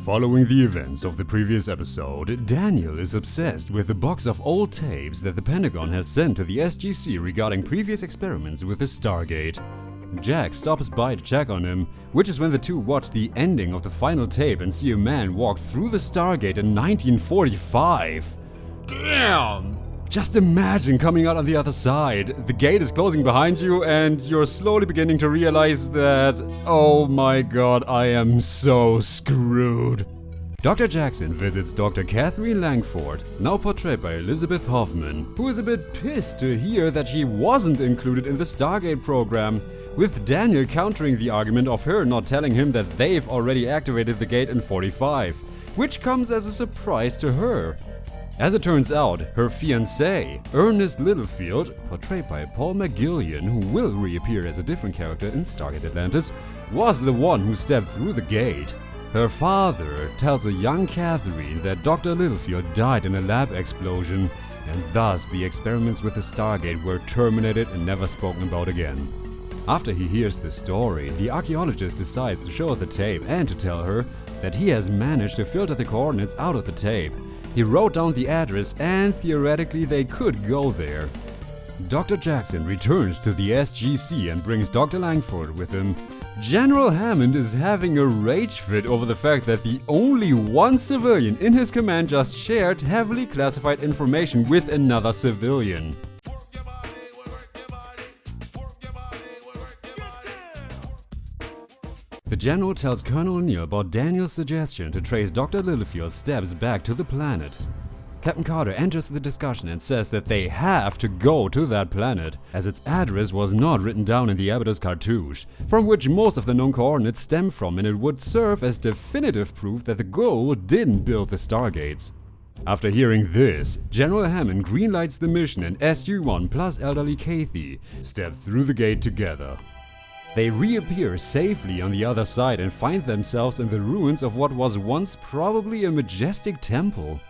Following the events of the previous episode, Daniel is obsessed with the box of old tapes that the Pentagon has sent to the SGC regarding previous experiments with the Stargate. Jack stops by to check on him, which is when the two watch the ending of the final tape and see a man walk through the Stargate in 1945. Damn! Just imagine coming out on the other side. The gate is closing behind you and you're slowly beginning to realize that, oh my god, I am so screwed. Dr. Jackson visits Dr. Catherine Langford, now portrayed by Elizabeth Hoffman, who is a bit pissed to hear that she wasn't included in the Stargate program, with Daniel countering the argument of her not telling him that they've already activated the gate in 45, which comes as a surprise to her. As it turns out, her fiancé, Ernest Littlefield, portrayed by Paul McGillion, who will reappear as a different character in Stargate Atlantis, was the one who stepped through the gate. Her father tells a young Catherine that Dr. Littlefield died in a lab explosion, and thus the experiments with the Stargate were terminated and never spoken about again. After he hears the story, the archaeologist decides to show her the tape and to tell her that he has managed to filter the coordinates out of the tape. He wrote down the address and theoretically they could go there. Dr. Jackson returns to the SGC and brings Dr. Langford with him. General Hammond is having a rage fit over the fact that the only one civilian in his command just shared heavily classified information with another civilian. The general tells Colonel O'Neill about Daniel's suggestion to trace Dr. Littlefield's steps back to the planet. Captain Carter enters the discussion and says that they have to go to that planet, as its address was not written down in the Abydos cartouche, from which most of the known coordinates stem from, and it would serve as definitive proof that the Goa'uld didn't build the Stargates. After hearing this, General Hammond greenlights the mission and SG-1 plus elderly Kathy step through the gate together. They reappear safely on the other side and find themselves in the ruins of what was once probably a majestic temple.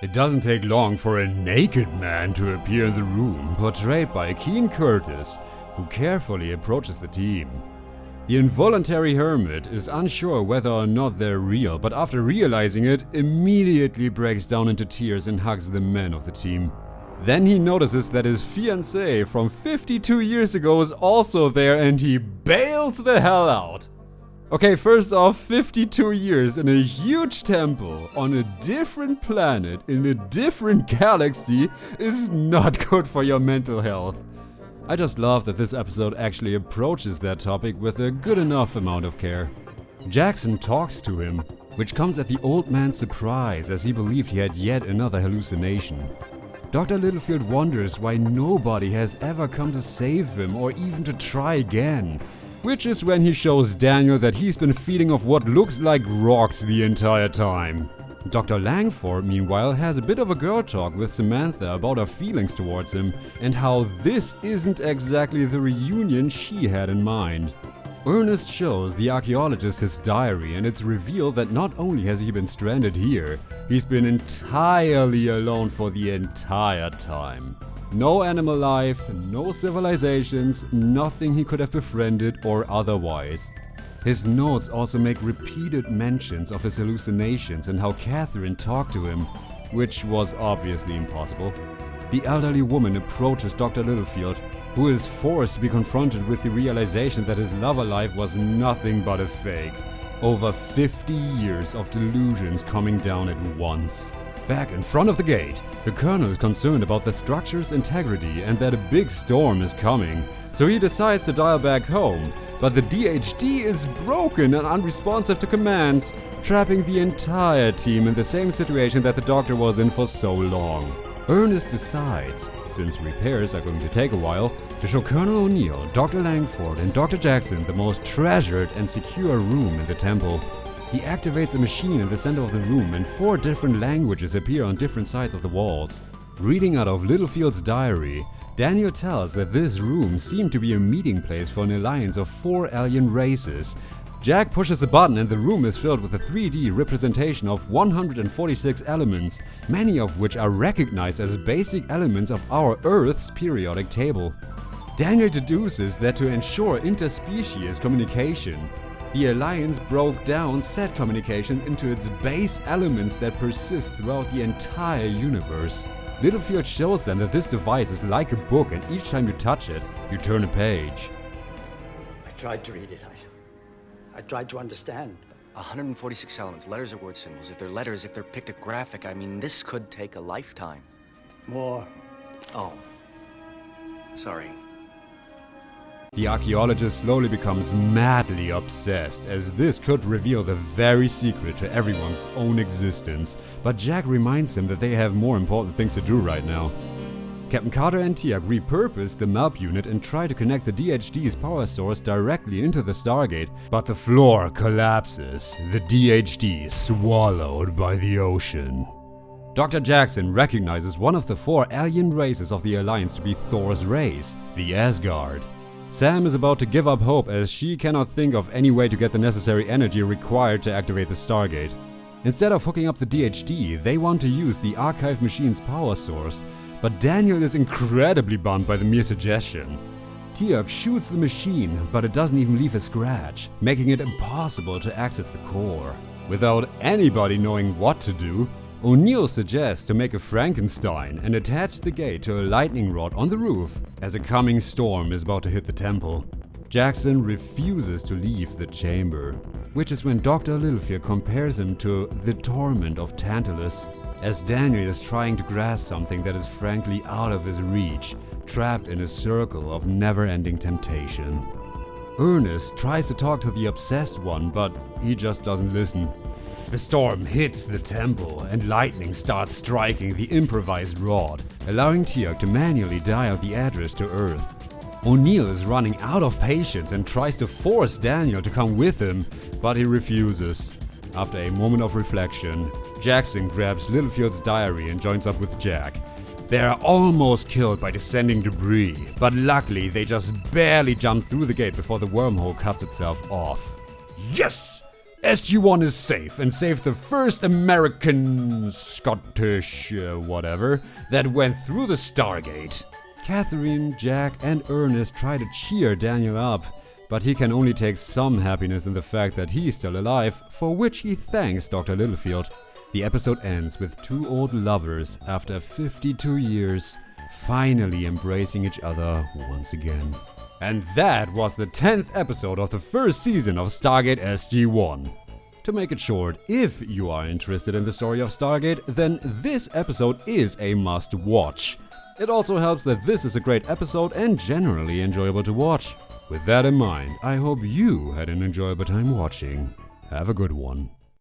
It doesn't take long for a naked man to appear in the room, portrayed by Keen Curtis, who carefully approaches the team. The involuntary hermit is unsure whether or not they're real, but after realizing it, immediately breaks down into tears and hugs the men of the team. Then he notices that his fiancée from 52 years ago is also there and he bails the hell out. Okay, first off, 52 years in a huge temple on a different planet in a different galaxy is not good for your mental health. I just love that this episode actually approaches that topic with a good enough amount of care. Jackson talks to him, which comes at the old man's surprise as he believed he had yet another hallucination. Dr. Littlefield wonders why nobody has ever come to save him or even to try again, which is when he shows Daniel that he's been feeding off what looks like rocks the entire time. Dr. Langford, meanwhile, has a bit of a girl talk with Samantha about her feelings towards him and how this isn't exactly the reunion she had in mind. Ernest shows the archaeologist his diary and it's revealed that not only has he been stranded here, he's been entirely alone for the entire time. No animal life, no civilizations, nothing he could have befriended or otherwise. His notes also make repeated mentions of his hallucinations and how Catherine talked to him, which was obviously impossible. The elderly woman approaches Dr. Littlefield, who is forced to be confronted with the realization that his lover life was nothing but a fake. Over 50 years of delusions coming down at once. Back in front of the gate, the colonel is concerned about the structure's integrity and that a big storm is coming, so he decides to dial back home, but the DHD is broken and unresponsive to commands, trapping the entire team in the same situation that the doctor was in for so long. Ernest decides, since repairs are going to take a while, to show Colonel O'Neill, Dr. Langford and Dr. Jackson the most treasured and secure room in the temple. He activates a machine in the center of the room and 4 different languages appear on different sides of the walls. Reading out of Littlefield's diary, Daniel tells that this room seemed to be a meeting place for an alliance of 4 alien races. Jack pushes a button and the room is filled with a 3D representation of 146 elements, many of which are recognized as basic elements of our Earth's periodic table. Daniel deduces that to ensure interspecies communication, The Alliance broke down said communication into its base elements that persist throughout the entire universe. Littlefield shows them that this device is like a book, and each time you touch it, you turn a page. I tried to read it. I tried to understand. 146 elements, letters or word symbols. If they're letters, if they're pictographic, I mean, this could take a lifetime. More. Oh. Sorry. The archaeologist slowly becomes madly obsessed, as this could reveal the very secret to everyone's own existence, but Jack reminds him that they have more important things to do right now. Captain Carter and Tiak repurpose the MAP unit and try to connect the DHD's power source directly into the Stargate, but the floor collapses, the DHD swallowed by the ocean. Dr. Jackson recognizes one of the 4 alien races of the Alliance to be Thor's race, the Asgard. Sam is about to give up hope as she cannot think of any way to get the necessary energy required to activate the Stargate. Instead of hooking up the DHD, they want to use the archive machine's power source, but Daniel is incredibly bummed by the mere suggestion. Tiak shoots the machine, but it doesn't even leave a scratch, making it impossible to access the core. Without anybody knowing what to do, O'Neill suggests to make a Frankenstein and attach the gate to a lightning rod on the roof as a coming storm is about to hit the temple. Jackson refuses to leave the chamber, which is when Dr. Littlefield compares him to the Torment of Tantalus, as Daniel is trying to grasp something that is frankly out of his reach, trapped in a circle of never-ending temptation. Ernest tries to talk to the obsessed one, but he just doesn't listen. The storm hits the temple, and lightning starts striking the improvised rod, allowing Tiak to manually dial the address to Earth. O'Neill is running out of patience and tries to force Daniel to come with him, but he refuses. After a moment of reflection, Jackson grabs Littlefield's diary and joins up with Jack. They are almost killed by descending debris, but luckily they just barely jump through the gate before the wormhole cuts itself off. Yes! SG-1 is safe and saved the first American, Scottish, whatever, that went through the Stargate. Catherine, Jack, and Ernest try to cheer Daniel up, but he can only take some happiness in the fact that he's still alive, for which he thanks Dr. Littlefield. The episode ends with 2 old lovers, after 52 years, finally embracing each other once again. And that was the 10th episode of the first season of Stargate SG-1. To make it short, if you are interested in the story of Stargate, then this episode is a must-watch. It also helps that this is a great episode and generally enjoyable to watch. With that in mind, I hope you had an enjoyable time watching. Have a good one.